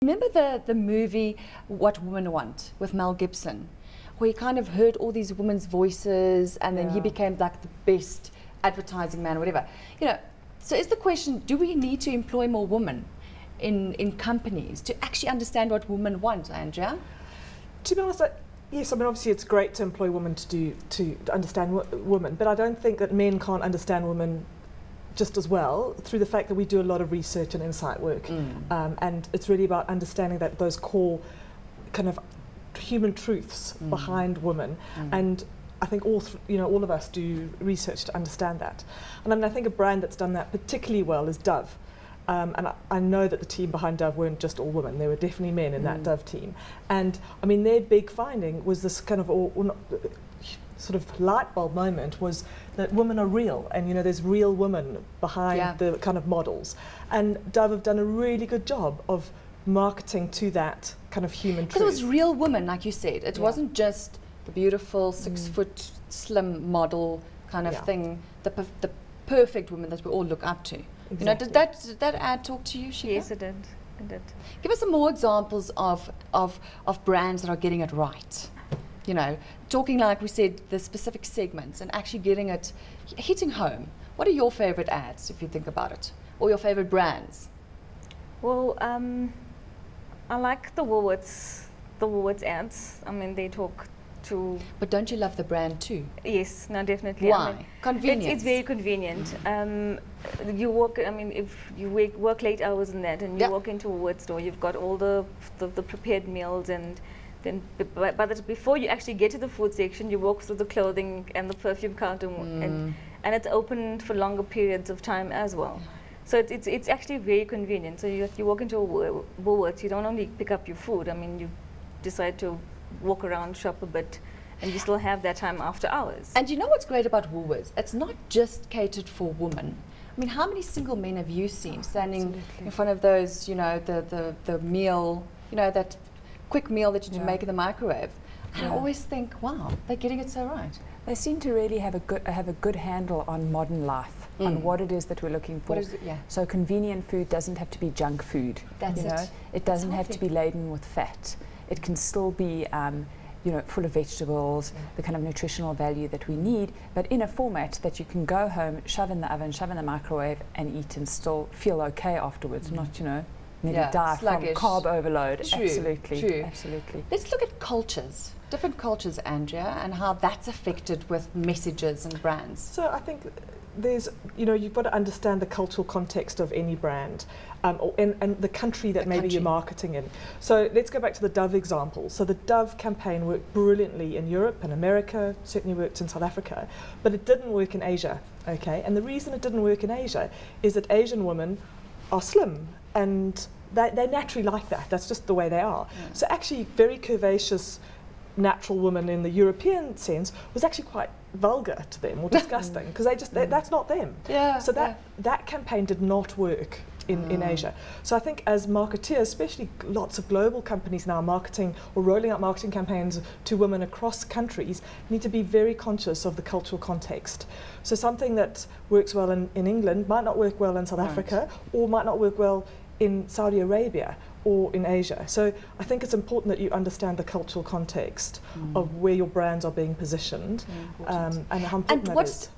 Remember the movie What Women Want with Mel Gibson, where he kind of heard all these women's voices and then he became like the best advertising man or whatever. You know, so is the question, do we need to employ more women in companies to actually understand what women want, Andrea? To be honest, yes, I mean obviously it's great to employ women to understand women, but I don't think that men can't understand women just as well through the fact that we do a lot of research and insight work, and it's really about understanding that those core kind of human truths behind women, and I think all of us do research to understand that. And I mean I think a brand that's done that particularly well is Dove. And I know that the team behind Dove weren't just all women, there were definitely men in that Dove team. And I mean their big finding was this kind of sort of light bulb moment was that women are real, and you know there's real women behind the kind of models. And Dove have done a really good job of marketing to that kind of human truth. Because it was real women, like you said. It wasn't just the beautiful 6-foot slim model kind of thing, the perfect woman that we all look up to. Exactly. You know, did that ad talk to you, Shika? Yes, it did. It did. Give us some more examples of brands that are getting it right. You know, talking like we said, the specific segments and actually getting it, hitting home. What are your favorite ads, if you think about it? Or your favorite brands? Well, I like the Woolworths ads. I mean, they talk to... But don't you love the brand too? Yes, no, definitely. Why? I mean, convenience. It's very convenient. You walk, I mean, if you work late hours in that and you walk into a Woolworths store, you've got all the prepared meals, and then before you actually get to the food section, you walk through the clothing and the perfume counter, and it's open for longer periods of time as well. So it's actually very convenient. So you walk into a Woolworths, you don't only pick up your food. I mean, you decide to walk around, shop a bit, and you still have that time after hours. And you know what's great about Woolworths? It's not just catered for women. I mean, how many single men have you seen standing in front of those, you know, the meal, you know, that quick meal that you make in the microwave? And I always think, wow, they're getting it so right. They seem to really have a good handle on modern life, on what it is that we're looking for. What is it? Yeah. So convenient food doesn't have to be junk food. That's you know? It doesn't have to be laden with fat. It can still be you know, full of vegetables, the kind of nutritional value that we need, but in a format that you can go home, shove in the oven, shove in the microwave, and eat and still feel okay afterwards, not, you know, maybe die sluggish. from carb overload. True, absolutely, true. Absolutely. Let's look at cultures, different cultures, Andrea, and how that's affected with messages and brands. So I think there's, you know, you've got to understand the cultural context of any brand, and the country that maybe you're marketing in. So let's go back to the Dove example. So the Dove campaign worked brilliantly in Europe and America, certainly worked in South Africa, but it didn't work in Asia, okay? And the reason it didn't work in Asia is that Asian women are slim, and they naturally like that. That's just the way they are. So actually very curvaceous natural woman in the European sense was actually quite vulgar to them or disgusting, because that's not them. So that campaign did not work in Asia. So I think as marketeers, especially lots of global companies now marketing or rolling out marketing campaigns to women across countries, need to be very conscious of the cultural context. So something that works well in England might not work well in South Africa, or might not work well in Saudi Arabia or in Asia. So I think it's important that you understand the cultural context of where your brands are being positioned, and how important that is.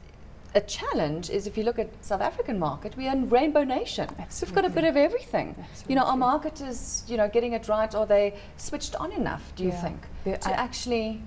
A challenge is, if you look at South African market, we are in Rainbow Nation. We've got a bit of everything. You know, our marketers, you know, getting it right, are they switched on enough, do you think, to actually,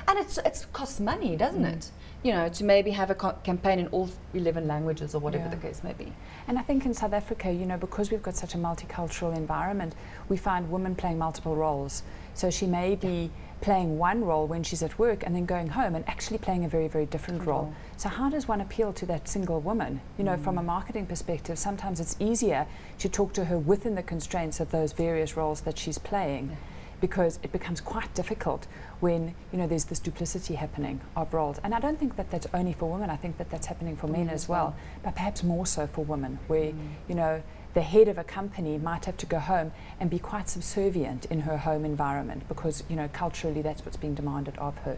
and it costs money, doesn't it? You know, to maybe have a campaign in all 11 languages or whatever the case may be. And I think in South Africa, you know, because we've got such a multicultural environment, we find women playing multiple roles. So she may be playing one role when she's at work and then going home and actually playing a very, very different role. So how does one appeal to that single woman? You know, from a marketing perspective, sometimes it's easier to talk to her within the constraints of those various roles that she's playing, because it becomes quite difficult when, you know, there's this duplicity happening of roles. And I don't think that that's only for women, I think that that's happening for men as well, but perhaps more so for women, where, you know, the head of a company might have to go home and be quite subservient in her home environment, because, you know, culturally that's what's being demanded of her.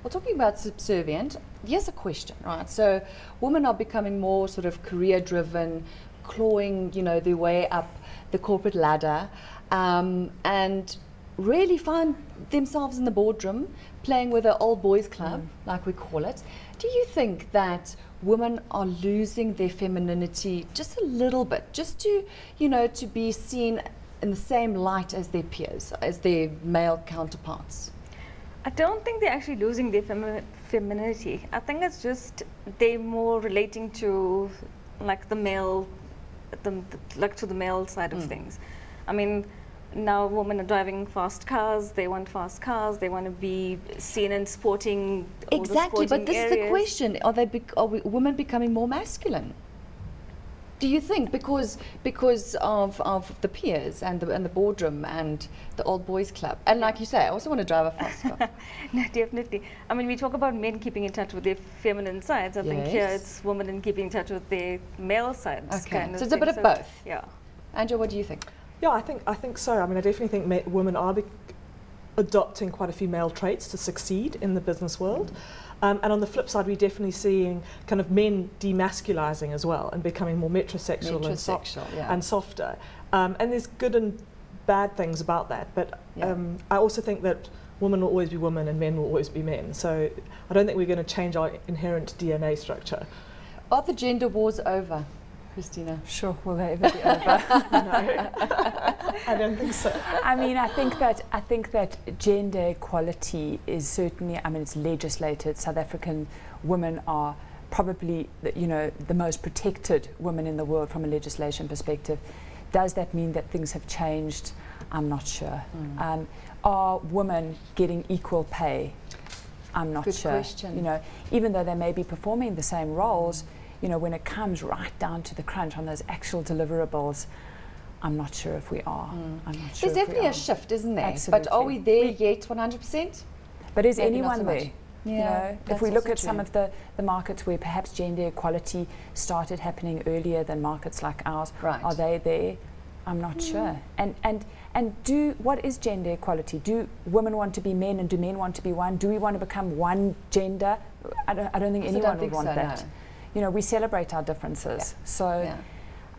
Well, talking about subservient, here's a question, right? So women are becoming more sort of career driven, clawing, you know, their way up the corporate ladder, and really find themselves in the boardroom playing with an old boys club, like we call it. Do you think that women are losing their femininity just a little bit, just to, you know, to be seen in the same light as their peers, as their male counterparts? I don't think they're actually losing their femininity. I think it's just they're more relating to like the male, like to the male side of things. I mean, now women are driving fast cars. They want fast cars. They want to be seen in sporting. Exactly, but this areas. is the question: are women becoming more masculine? Do you think because of the peers and the boardroom and the old boys club? And like you say, I also want to drive a fast car. No, definitely. I mean, we talk about men keeping in touch with their feminine sides. I think here it's women keeping in touch with their male sides. Okay, kind of so it's a bit of so both. Yeah. Andrea, what do you think? Yeah, I think so. I mean, I definitely think women are adopting quite a few male traits to succeed in the business world. And on the flip side, we're definitely seeing kind of men demasculizing as well and becoming more metrosexual and softer. And there's good and bad things about that. But I also think that women will always be women and men will always be men. So I don't think we're going to change our inherent DNA structure. Are the gender wars over, Kristina? Sure, will they ever be over? No, I don't think so. I mean, I think that gender equality is certainly, I mean, it's legislated. South African women are probably, the most protected women in the world from a legislation perspective. Does that mean that things have changed? I'm not sure. Are women getting equal pay? I'm not sure. Good question. You know, even though they may be performing the same roles, you know, when it comes right down to the crunch on those actual deliverables, I'm not sure if we are. I'm not sure. There's definitely a shift, isn't there? Absolutely. But are we there yet 100%? But is Maybe anyone so there? Yeah, you know, if we look at some true. of the markets where perhaps gender equality started happening earlier than markets like ours, are they there? I'm not sure. And what is gender equality? Do women want to be men and do men want to be one? Do we want to become one gender? I don't think anyone would want that. No. You know, we celebrate our differences. So,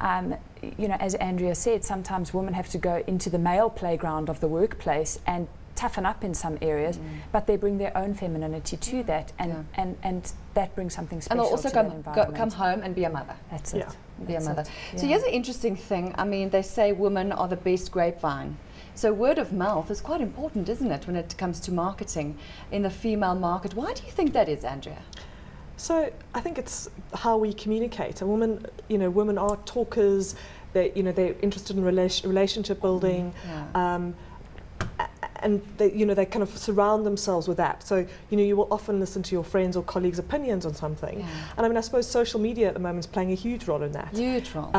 you know, as Andrea said, sometimes women have to go into the male playground of the workplace and toughen up in some areas, but they bring their own femininity to that, and that brings something special. And they'll also to that environment. come home and be a mother. That's it. Be a mother. Yeah. So here's an interesting thing. I mean, they say women are the best grapevine. So word of mouth is quite important, isn't it, when it comes to marketing in the female market? Why do you think that is, Andrea? So I think it's how we communicate. And women are talkers. They're interested in relationship building, and they kind of surround themselves with that. So you will often listen to your friends or colleagues' opinions on something. Yeah. And I mean, I suppose social media at the moment is playing a huge role in that. Huge role.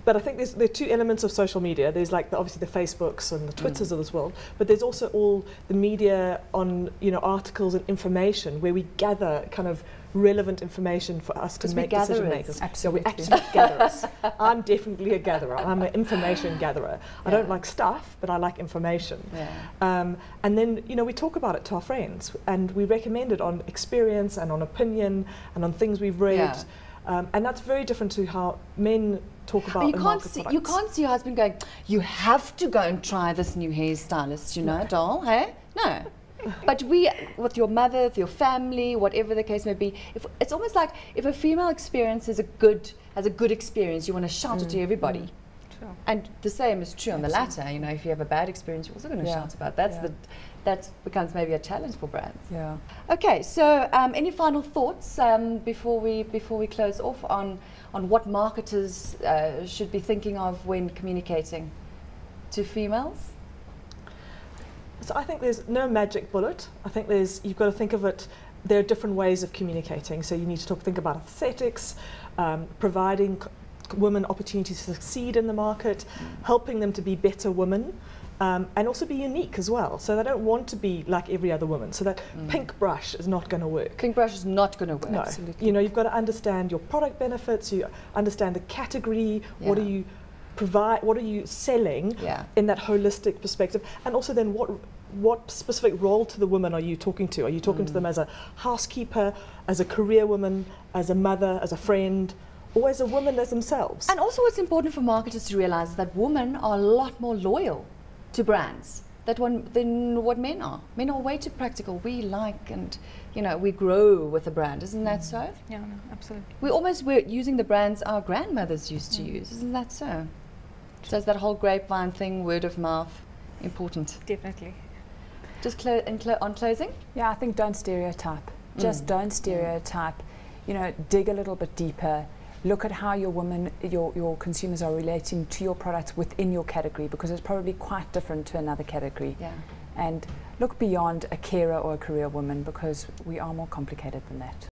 But I think there are two elements of social media. There's like obviously the Facebooks and the Twitters of this world, but there's also all the media on articles and information where we gather kind of relevant information for us to make decision makers. Absolutely. So we're absolute gatherers. I'm definitely a gatherer. I'm an information gatherer. I don't like stuff, but I like information. Yeah. And then we talk about it to our friends, and we recommend it on experience and on opinion and on things we've read. Yeah. And that's very different to how men talk about you can't see your husband going, you have to go and try this new hairstylist, doll, hey? No. But with your mother, with your family, whatever the case may be, it's almost like if a female experience has a good experience, you want to shout it to everybody. Sure. And the same is true on the latter. If you have a bad experience, you're also going to shout about it. That becomes maybe a challenge for brands. Yeah. Okay. So, any final thoughts before we close off on what marketers should be thinking of when communicating to females? So I think there's no magic bullet. I think you've got to think of it. There are different ways of communicating. So you need to think about aesthetics, providing women opportunities to succeed in the market, helping them to be better women, and also be unique as well. So they don't want to be like every other woman. So that pink brush is not going to work. Pink brush is not going to work. No. Absolutely. You've got to understand your product benefits. You understand the category. Yeah. What do you provide? What are you selling in that holistic perspective? And also then what specific role to the woman are you talking to? Are you talking to them as a housekeeper, as a career woman, as a mother, as a friend? or as a woman as themselves. And also it's important for marketers to realize that women are a lot more loyal to brands than what men are. Men are way too practical. We like and, you know, we grow with a brand. Isn't that so? Yeah, no, absolutely. We're using the brands our grandmothers used to use. Isn't that so? So is that whole grapevine thing, word of mouth, important? Definitely. Just on closing? Yeah, I think don't stereotype. Just don't stereotype. You know, dig a little bit deeper. Look at how your consumers are relating to your products within your category, because it's probably quite different to another category. Yeah. And look beyond a carer or a career woman, because we are more complicated than that.